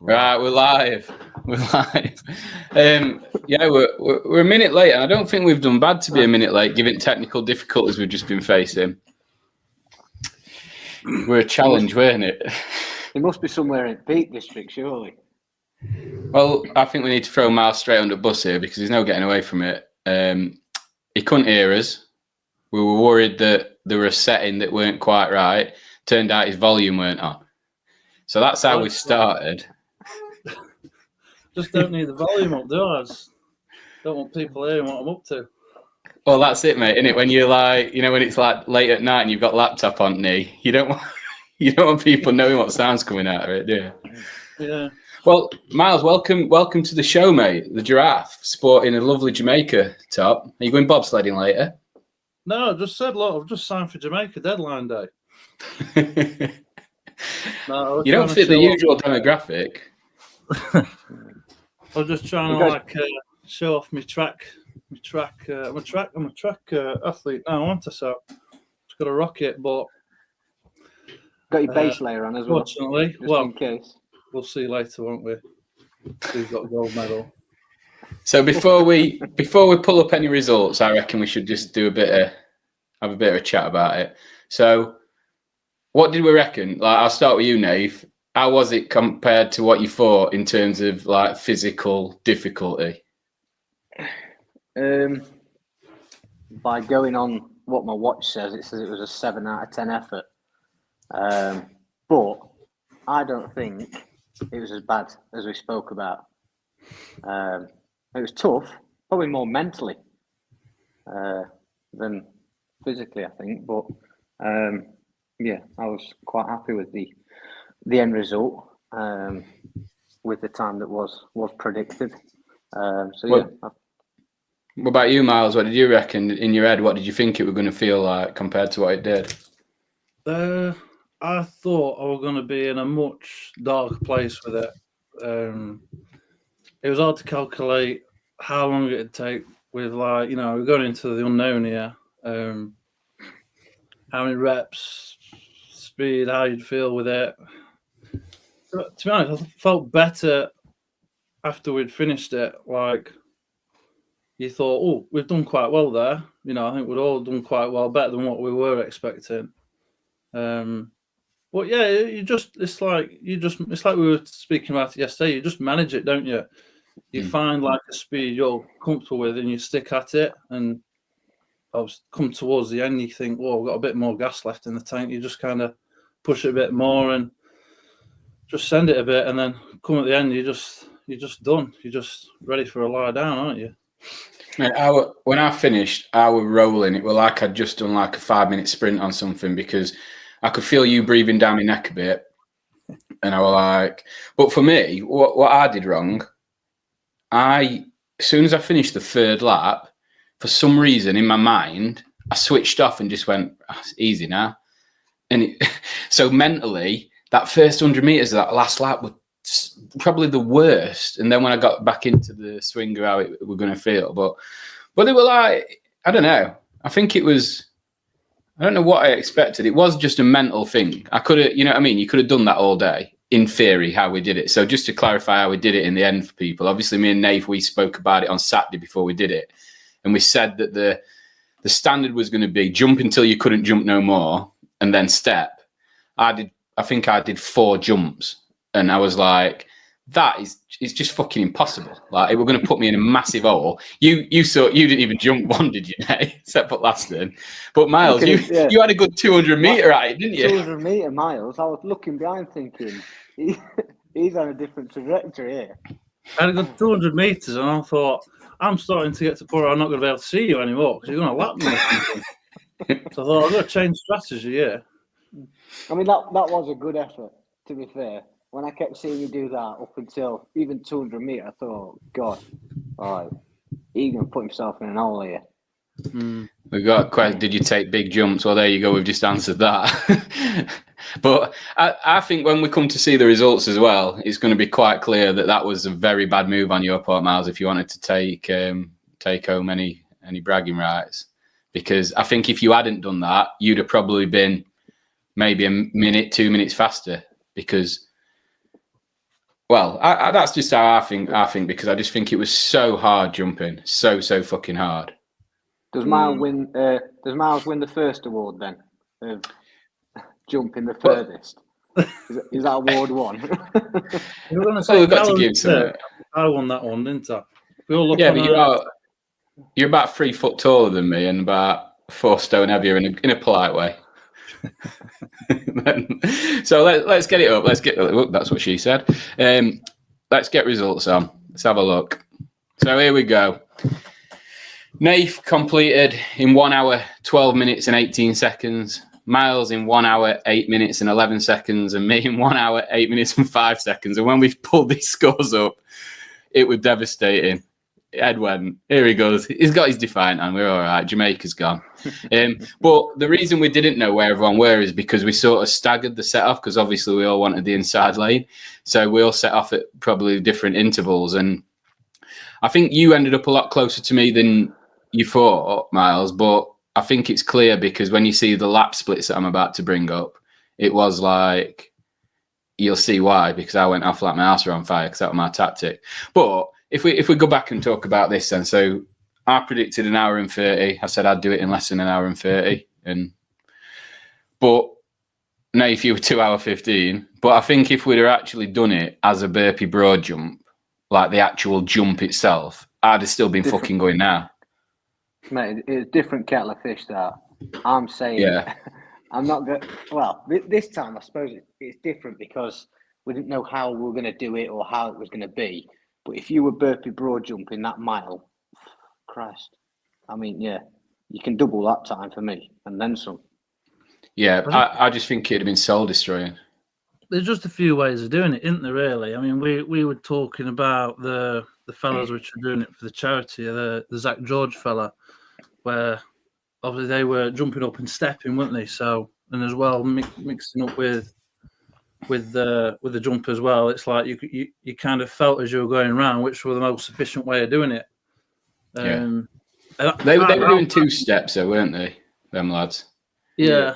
Right, we're live. We're live. Yeah, we're a minute late, and I don't think we've done bad to be a minute late, given technical difficulties we've just been facing. We're a challenge, weren't it? It must be somewhere in Peak District, surely. Well, I think we need to throw Myles straight under the bus here because there's no getting away from it. He couldn't hear us. We were worried that there were a setting that weren't quite right. Turned out his volume weren't on. So that's how we started. Just don't need the volume up, do I? Just don't want people hearing what I'm up to. Well, that's it, mate, isn't it? When you're like, when it's like late at night and you've got laptop on knee, you don't want people knowing what sound's coming out of it, do you? Yeah. Well, Myles, welcome to the show, mate. The giraffe sporting a lovely Jamaica top. Are you going bobsledding later? No, I just said, look, I've just signed for Jamaica deadline day. No, you don't fit the usual demographic. I was just trying to show off my track. I'm a track athlete now, aren't I? So just got to rock it, but got your base layer on as well. Fortunately, just in case. We'll see later, won't we? Who's got a gold medal? So before we pull up any results, I reckon we should just have a bit of a chat about it. So, what did we reckon? Like, I'll start with you, Nath. How was it compared to what you thought in terms of like physical difficulty? By going on what my watch says, it says it was a 7 out of 10 effort. But I don't think it was as bad as we spoke about. It was tough, probably more mentally than physically, I think. But yeah, I was quite happy with the end result, with the time that was predicted. What about you, Myles? What did you reckon in your head? What did you think it was going to feel like compared to what it did? I thought I was going to be in a much darker place with it. It was hard to calculate how long it'd take with, like, we're going into the unknown here. How many reps, speed, how you'd feel with it. But to be honest, I felt better after we'd finished it. Like, you thought, oh, we've done quite well there. I think we'd all done quite well, better than what we were expecting. But yeah, it's like we were speaking about it yesterday. You just manage it, don't you? You find like a speed you're comfortable with, and you stick at it. And come towards the end, you think, "Oh, we've got a bit more gas left in the tank." You just kind of push it a bit more and just send it a bit, and then come at the end, you're just done. You're just ready for a lie down, aren't you? Mate, when I finished, I was rolling. It was like I'd just done like a 5-minute sprint on something because I could feel you breathing down my neck a bit. And I was like, but for me, what I did wrong, as soon as I finished the third lap, for some reason in my mind, I switched off and just went, it's easy now. And so mentally, that first 100 meters of that last lap was probably the worst. And then when I got back into the swing of how it were going to feel, but they were like, I don't know. I think it was, I don't know what I expected. It was just a mental thing. I could have, you know what I mean? You could have done that all day, in theory, how we did it. So just to clarify how we did it in the end for people, obviously me and Nath, we spoke about it on Saturday before we did it. And we said that the standard was going to be jump until you couldn't jump no more and then step. I think I did 4 jumps. And I was like, it's just fucking impossible. Like, it were going to put me in a massive hole. You didn't even jump one, did you, Nate? Except for last then. But Myles, you had a good 200 meter at it, didn't you? 200 meter, Myles. I was looking behind thinking, he's on a different trajectory here. I had a good 200 meters, and I thought, I'm starting to get to the point where I'm not going to be able to see you anymore because you're going to lap me or something. So I thought, I've got to change strategy, yeah. I mean, that was a good effort, to be fair. When I kept seeing you do that up until even 200 metres, I thought, God, all right, he's going to put himself in an hole here. We've got a question, did you take big jumps? Well, there you go, we've just answered that. But I think when we come to see the results as well, it's going to be quite clear that was a very bad move on your part, Myles, if you wanted to take home any bragging rights. Because I think if you hadn't done that, you'd have probably been maybe a minute, 2 minutes faster because Well, that's just how I think. Because I just think it was so hard jumping, so fucking hard. Does Myles win? Does Myles win the first award then? Jumping the furthest. Is that award one? You're going to say we've got to give some. I won that one, didn't I? We all look Yeah, but you're about 3 foot taller than me and about 4 stone heavier in a polite way. So let's get it up. That's what she said. Let's get results on. Let's have a look. So here we go. Nath completed in 1 hour, 12 minutes and 18 seconds. Myles in 1 hour, 8 minutes and 11 seconds, and me in 1 hour, 8 minutes and 5 seconds. And when we pulled these scores up, it was devastating. Ed went, here he goes. He's got his defiant on. We're all right. Jamaica's gone. But the reason we didn't know where everyone were is because we sort of staggered the set off, because obviously we all wanted the inside lane. So we all set off at probably different intervals. And I think you ended up a lot closer to me than you thought, Myles. But I think it's clear because when you see the lap splits that I'm about to bring up, it was like, you'll see why, because I went off like my arse were on fire because that was my tactic. But if we go back and talk about this then, so I predicted 1 hour and 30. I said I'd do it in less than 1 hour and 30. But now if you were 2 hour 15, but I think if we'd have actually done it as a burpee broad jump, like the actual jump itself, I'd have still been fucking going now. Mate, it's a different kettle of fish that I'm saying. Yeah. I'm not going. Well, this time I suppose it's different because we didn't know how we were going to do it or how it was going to be. But if you were burpee broad jumping that mile, Christ, I mean, yeah, you can double that time for me and then some. Yeah, I just think it'd have been soul destroying. There's just a few ways of doing it, isn't there? Really, I mean, we were talking about the fellas which were doing it for the charity, the Zach George fella, where obviously they were jumping up and stepping, weren't they? So, and as well mixing up with the jump as well. It's like you kind of felt as you were going around which were the most efficient way of doing it. They were doing 2 steps, though, weren't they? Them lads. Yeah.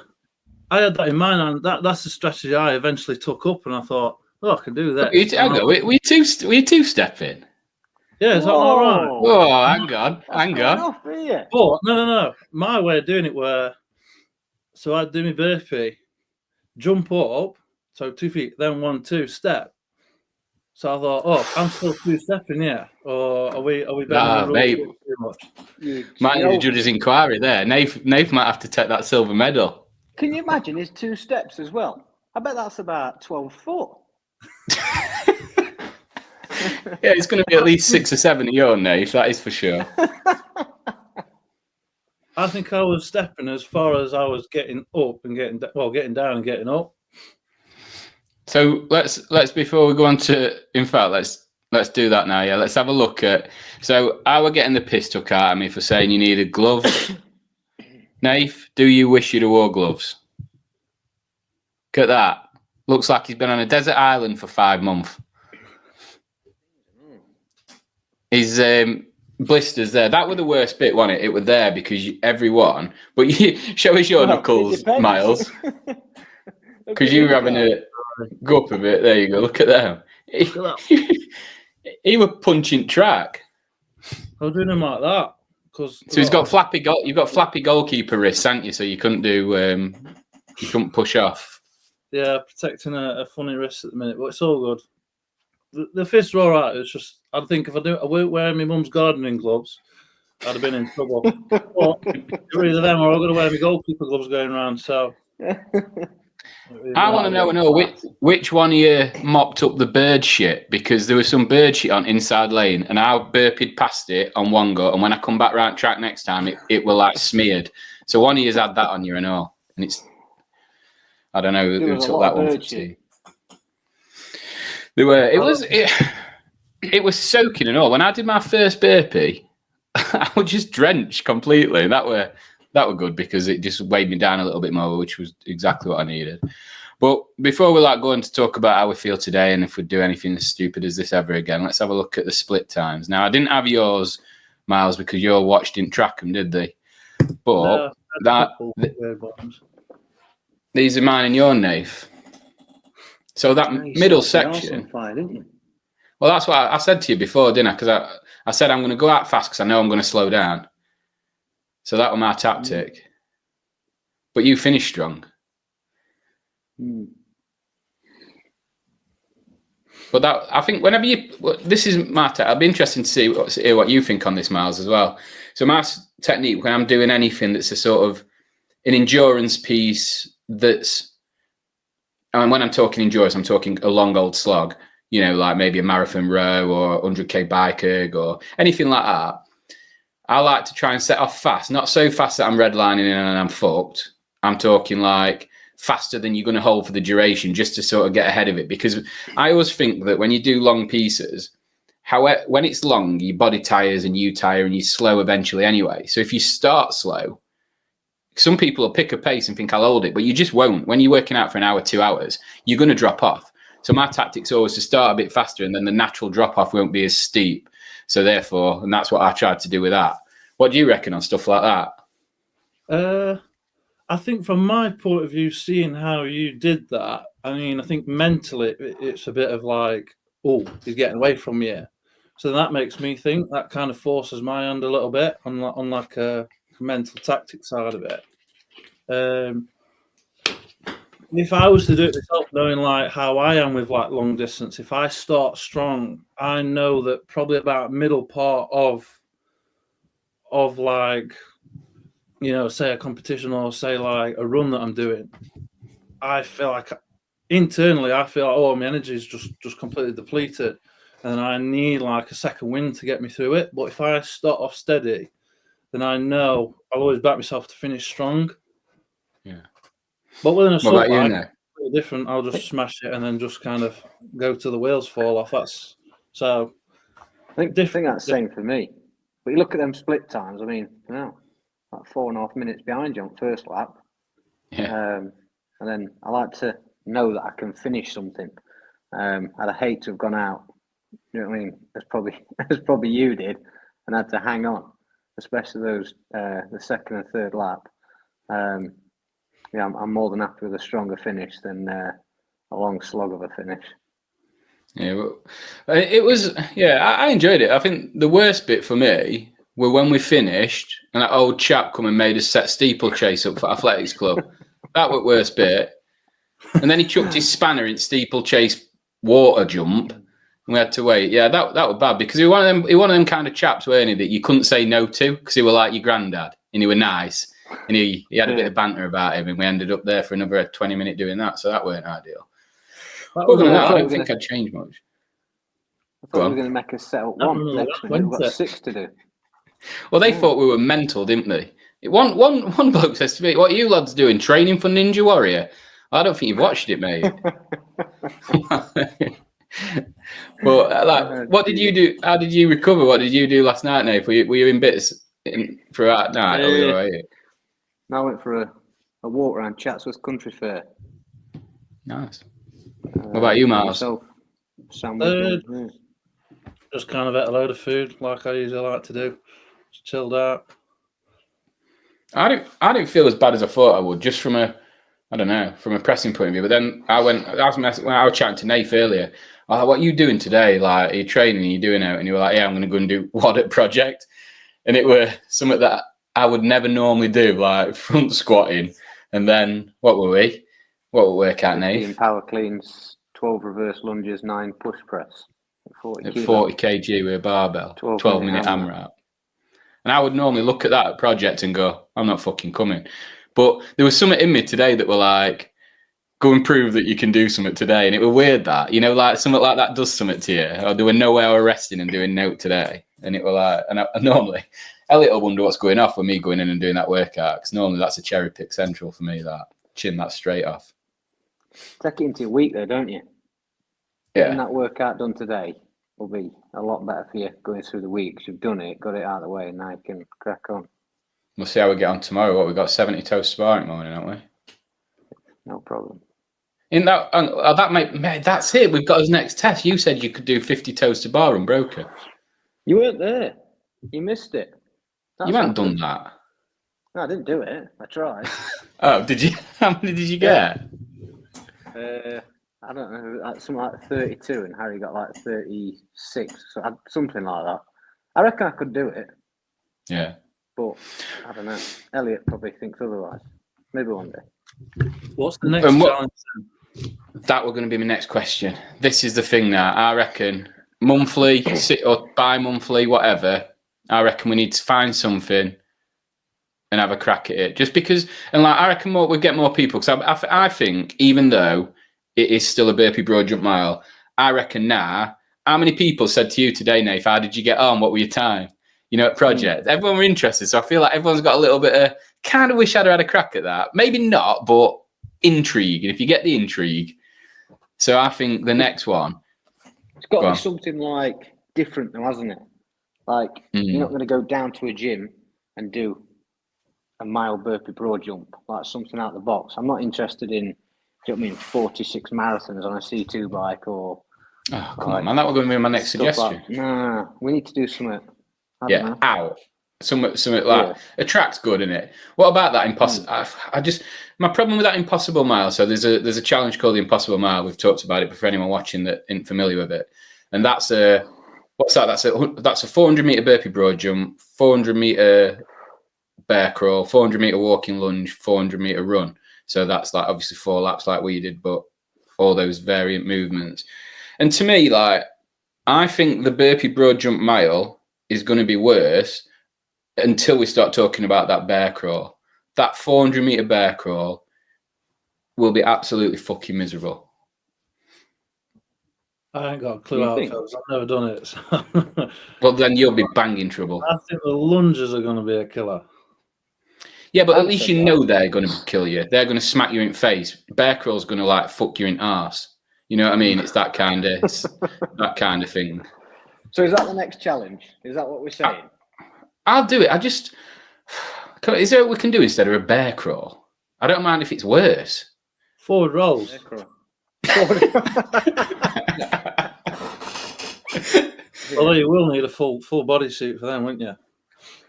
I had that in mind, and that's the strategy I eventually took up, and I thought, I can do that. We 2 stepping. Yeah, is that all right? Oh, hang on. But no. My way of doing it were, so I'd do my burpee, jump up, so 2 feet, then 1, 2 step. So I thought, I'm still 2 stepping, yeah. Or are we bending the rules too much? Might need a judge's inquiry there. Nath might have to take that silver medal. Can you imagine his 2 steps as well? I bet that's about 12 foot. Yeah, it's going to be at least 6 or 7 of your Nath, that is for sure. I think I was stepping as far as I was getting up and getting down and getting up. So let's before we go on to, in fact, let's do that now. Yeah, let's have a look at. So I were getting the piss took out of me for saying you needed gloves. Nath, do you wish you'd have wore gloves? Look at that. Looks like he's been on a desert island for 5 months. His blisters there. That were the worst bit, wasn't it? It was there because everyone. But show us your knuckles, Myles. Because you were having a go up a bit. There you go. Look at them. He was punching track. I was doing them like that. So he's got flappy. You've got flappy goalkeeper wrists, haven't you? So you couldn't do. You couldn't push off. Yeah, protecting a funny wrist at the minute, but it's all good. The fists are all right. It's just I think if I weren't wearing my mum's gardening gloves, I'd have been in trouble. But either them or I'm going to wear my goalkeeper gloves going around. So I want to know which one of you mopped up the bird shit, because there was some bird shit on inside lane and I burped past it on one go, and when I come back round track next time it will like smeared. So one of you's had that on you and all, and it's I don't know who took that one for tea. There were it was soaking and all. When I did my first burpee, I was just drenched completely. That were good because it just weighed me down a little bit more, which was exactly what I needed. But before we go on to talk about how we feel today and if we'd do anything as stupid as this ever again, let's have a look at the split times. Now, I didn't have yours, Myles, because your watch didn't track them, did they? But these are mine and your Nath. So that middle section. Fire, didn't you? Well, that's what I said to you before, didn't I? Because I said I'm going to go out fast because I know I'm going to slow down. So that was my tactic. But you finished strong. But I think whenever this is my I'll be interested to hear what you think on this, Myles, as well. So my technique when I'm doing anything that's a sort of an endurance piece and when I'm talking endurance, I'm talking a long old slog, like maybe a marathon row or 100k bike erg or anything like that. I like to try and set off fast, not so fast that I'm redlining and I'm fucked. I'm talking like faster than you're going to hold for the duration just to sort of get ahead of it. Because I always think that when you do long pieces, when it's long, your body tires and you tire and you slow eventually anyway. So if you start slow, some people will pick a pace and think I'll hold it, but you just won't. When you're working out for an hour, 2 hours, you're going to drop off. So my tactic's always to start a bit faster and then the natural drop off won't be as steep. So therefore, and that's what I tried to do with that. What do you reckon on stuff like that? I think from my point of view, seeing how you did that, I think mentally it's a bit of like, oh, he's getting away from you. So that makes me think that kind of forces my hand a little bit on like a mental tactic side of it. If I was to do it myself, knowing like how I am with like long distance, if I start strong, I know that probably about middle part of like, say a competition or say like a run that I'm doing, I feel like internally oh, my energy is just completely depleted and I need like a second wind to get me through it. But if I start off steady, then I know I'll always back myself to finish strong. Yeah. But with an assault bike, it's different. I'll just smash it and then just kind of go till the wheels fall off. So I think that's the same for me. But you look at them split times, like 4.5 minutes behind you on first lap. Yeah. And then I like to know that I can finish something. I'd hate to have gone out, as probably you did, and had to hang on, especially those the second and third lap. I'm more than happy with a stronger finish than a long slog of a finish. Yeah, well, it was. Yeah, I enjoyed it. I think the worst bit for me were when we finished and that old chap come and made us set steeplechase up for Athletics Club. That was the worst bit. And then he chucked his spanner in steeplechase water jump, and we had to wait. Yeah, that was bad because he was one of them kind of chaps, weren't he, that you couldn't say no to because he were like your granddad and he were nice and he had a bit of banter about him, and we ended up there for another 20 minutes doing that. So that weren't ideal. Other than that, I don't think I'd change much. I thought you were going to make us set up one next minute. We've got 6 to do. Well, they thought we were mental, didn't they? One bloke says to me, "What are you lads doing? Training for Ninja Warrior?" I don't think you've watched it, mate. But what did you do? How did you recover? What did you do last night, Nath? Were you in bits throughout night? I went for a walk around Chatsworth Country Fair. Nice. What about you, Myles? Just kind of ate a load of food like I usually like to do. Just chilled out. I didn't feel as bad as I thought I would, just from a pressing point of view. But then when I was chatting to Nath earlier, I thought, what are you doing today? Like, are you training? Are you doing it? And you were like, yeah, I'm going to go and do WODT project. And it were something that I would never normally do, like front squatting. And then what were we workout, Nath? Power cleans, 12 reverse lunges, 9 push press. At 40 kg with a barbell, 12-minute AMRAP. And I would normally look at that project and go, I'm not fucking coming. But there was something in me today that were like, go and prove that you can do something today. And it was weird that, like something like that does something to you. Or there were no way I was resting and doing note today. And it was like, and normally, Elliot will wonder what's going off with me going in and doing that workout. Because normally that's a cherry pick central for me, that chin that straight off. Take it into your week though, don't you? Yeah. Getting that workout done today will be a lot better for you going through the week. You've done it, got it out of the way, and now you can crack on. We'll see how we get on tomorrow. We've got 70 toast sparring morning, haven't we? No problem. In that, that's it. We've got his next test. You said you could do 50 toes to bar and broke it. You weren't there. You missed it. You haven't done that. No, I didn't do it. I tried. Oh, did you? How many did you get? I I don't know, like something like 32, and Harry got like 36, so something like that. I reckon I could do it, Yeah. but I don't know. Elliot probably thinks otherwise. Maybe one day. What's the next challenge? That was going to be my next question. This is the thing now. I reckon monthly, or bi-monthly, whatever. I reckon we need to find something and have a crack at it. Just because, and like I reckon we'll get more people. Because I think even though it is still a Burpee broad jump mile, I reckon now. How many people said to you today, Nath, how did you get on? What were your time? You know, at project. Everyone were interested, so I feel like everyone's got a little bit of kind of wish I'd had a crack at that. Maybe not, but intrigue. And if you get the intrigue, so I think the next one. It's got to be something like different, though, hasn't it? Like you're not going to go down to a gym and do a mile Burpee broad jump, like something out of the box. I'm not interested in, do you know what I mean, 46 marathons on a C2 bike or. Oh, come on, man. That was going to be my next suggestion. Nah, we need to do something. Yeah, out. Something like a track's good, isn't it? What about that impossible? My problem with that impossible mile. So there's a challenge called the Impossible Mile. We've talked about it, but for anyone watching that isn't familiar with it, and that's what's that? That's a 400 meter Burpee broad jump, 400 meter bear crawl, 400 meter walking lunge, 400 meter run. So that's like obviously 4 laps like we did, but all those variant movements. And to me, like, I think the Burpee broad jump mile is going to be worse until we start talking about that bear crawl. That 400 meter bear crawl will be absolutely fucking miserable. I ain't got a clue how it feels. I've never done it. So. Well, then you'll be banging trouble. I think the lunges are going to be a killer. Yeah, but at least you know they're going to kill you. They're going to smack you in face. Bear crawl's going to like fuck you in arse. You know what I mean? It's that kind of thing. So is that the next challenge? Is that what we're saying? I'll do it. Is there what we can do instead of a bear crawl? I don't mind if it's worse. Forward rolls. Although you will need a full bodysuit for them, wouldn't you?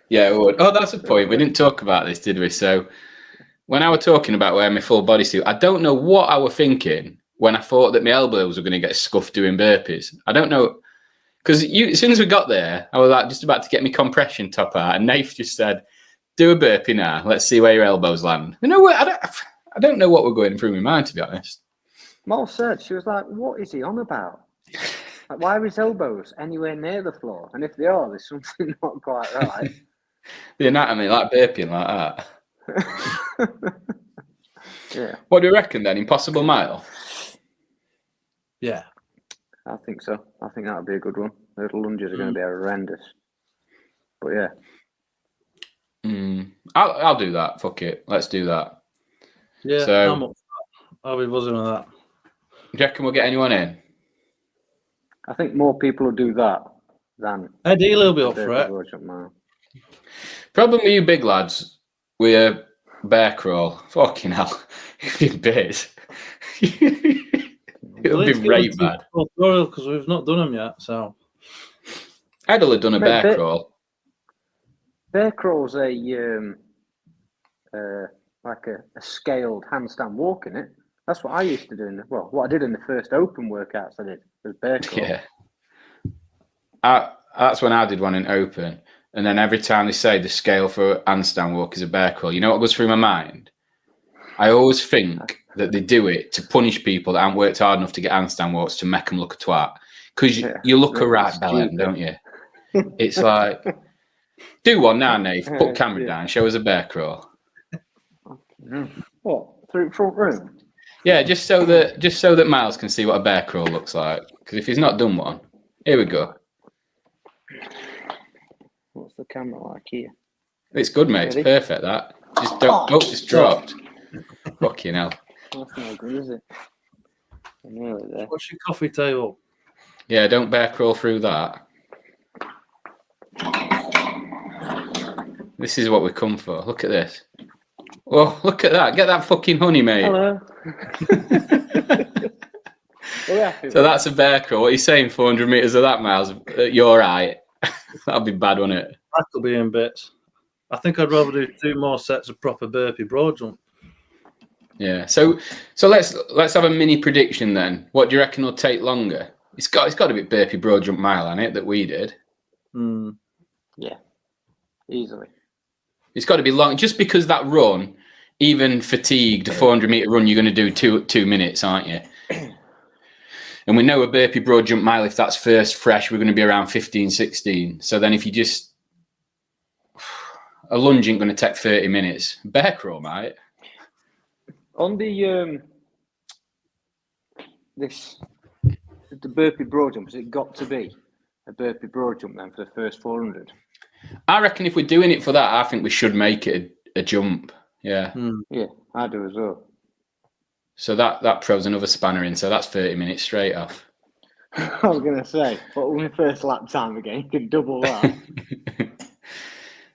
Yeah, it would. Oh, that's a point. We didn't talk about this, did we? So when I was talking about wearing my full bodysuit, I don't know what I was thinking when I thought that my elbows were going to get scuffed doing burpees. I don't know. Because as soon as we got there, I was like just about to get my compression top out, and Nath just said, "Do a burpee now. Let's see where your elbows land." You know what? I don't know what we're going through my mind, to be honest. Mol said, she was like, "What is he on about? Like, why are his elbows anywhere near the floor? And if they are, there's something not quite right." The anatomy, like burping like that. Yeah. What do you reckon then? Impossible mile? Yeah. I think so. I think that would be a good one. The little lunges are going to be horrendous. But yeah. I'll do that. Fuck it. Let's do that. Yeah, so, I'll be buzzing with that. Do you reckon we'll get anyone in? I think more people will do that than Eddie will be up for it. Problem with you big lads with a bear crawl. Fucking hell. You'd be bit. It'll be right bad. Because we've not done them yet, so. Ed'll have done a bear crawl. Bear crawl's a like a scaled handstand walk, in it. That's what I used to do. What I did in the first open workouts I did was bear crawl. Yeah. That's when I did one in open. And then every time they say the scale for a handstand walk is a bear crawl, you know what goes through my mind? I always think that they do it to punish people that haven't worked hard enough to get handstand walks to make them look a twat. Because you look a right bellend, don't you? It's like, do one now, Nath. Put camera down. Show us a bear crawl. What? Through front room? Yeah, just so that Myles can see what a bear crawl looks like. Because if he's not done one, here we go. What's the camera like here? It's good, mate. It's perfect. That just don't. Oh, it's dropped. Fucking hell. That's not good, is it? I'm nearly there. What's your coffee table? Yeah, don't bear crawl through that. This is what we come for. Look at this. Oh, look at that. Get that fucking honey, mate. Hello. So that's a bear crawl. What are you saying? 400 metres of that, Myles? You're right. That'll be bad, won't it? That'll be in bits. I think I'd rather do 2 more sets of proper Burpee broad jump. Yeah. So let's have a mini prediction then. What do you reckon will take longer? It's got to be Burpee Broad Jump Mile on it that we did. Yeah, easily. It's got to be long, just because that run, even fatigued, a 400-meter run, you're going to do 2 minutes, aren't you? And we know a Burpee Broad Jump Mile, if that's first fresh, we're going to be around 15, 16. So then if you just... A lunge ain't going to take 30 minutes. Bear crawl, mate. On the the Burpee Broad Jump, has it got to be a Burpee Broad Jump then for the first 400? I reckon if we're doing it for that, I think we should make it a jump. Yeah. Yeah, I do as well. So that throws another spanner in. So that's 30 minutes straight off. I was going to say, but when the first lap time again, you can double that.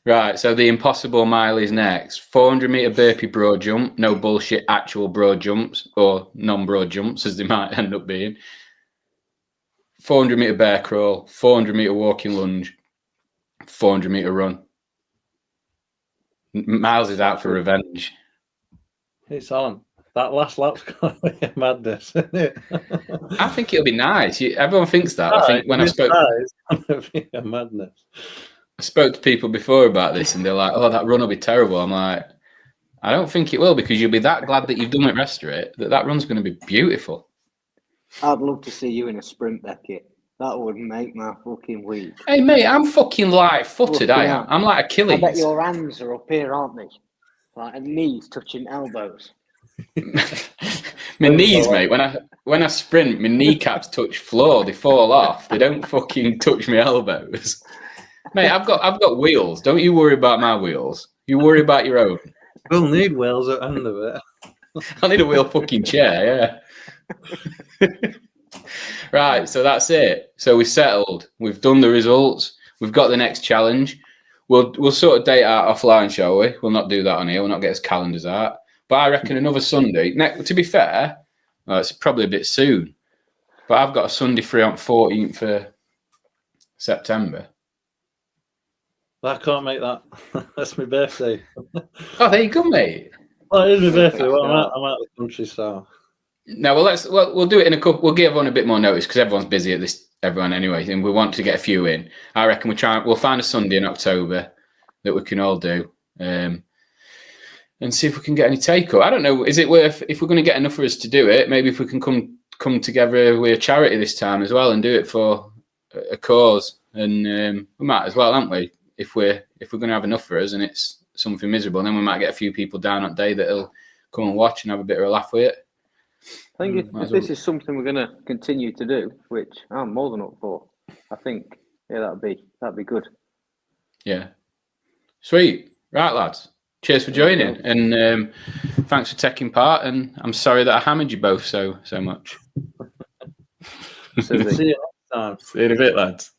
Right, so the impossible mile is next. 400-meter Burpee broad jump, no bullshit actual broad jumps or non-broad jumps as they might end up being. 400-meter bear crawl, 400-meter walking lunge, 400-meter run. Myles is out for revenge. It's on. That last lap's going to be a madness, isn't it? I think it'll be nice. Everyone thinks that. I think when I spoke, it's going to be a madness. I spoke to people before about this, and they're like, "Oh, that run will be terrible." I'm like, I don't think it will, because you'll be that glad that you've done it, rest of it, that run's going to be beautiful. I'd love to see you in a sprint, Beckett. That would make my fucking week. Hey, mate, I'm fucking light-footed. I am. I'm like Achilles. I bet your hands are up here, aren't they? Like, and knees touching elbows. My knees, mate. When I sprint, my kneecaps touch floor. They fall off. They don't fucking touch my elbows. Mate, I've got wheels. Don't you worry about my wheels. You worry about your own. We'll need wheels at the end of it. I need a wheel fucking chair, yeah. Right, so that's it. So we settled. We've done the results. We've got the next challenge. We'll sort of date out offline, shall we? We'll not do that on here. We'll not get us calendars out. But I reckon another Sunday. To be fair, it's probably a bit soon. But I've got a Sunday free on 14th of September. I can't make that. That's my birthday. Oh, there you go, mate. Well, it is my birthday. Well, I'm out of the country, so. No, we'll do it in a couple. We'll give everyone a bit more notice because everyone's busy at this. Everyone anyway, and we want to get a few in. I reckon we'll find a Sunday in October that we can all do, and see if we can get any take-up. I don't know. Is it worth, if we're going to get enough of us to do it? Maybe if we can come together with a charity this time as well and do it for a cause, and we might as well, aren't we? If we're going to have enough for us and it's something miserable, then we might get a few people down that day that'll come and watch and have a bit of a laugh with it. I think if this is something we're going to continue to do, which I'm more than up for, I think, yeah, that'd be good. Yeah. Sweet. Right, lads. Cheers for joining, and thanks for taking part. And I'm sorry that I hammered you both so much. See you next time. See you in a bit, lads.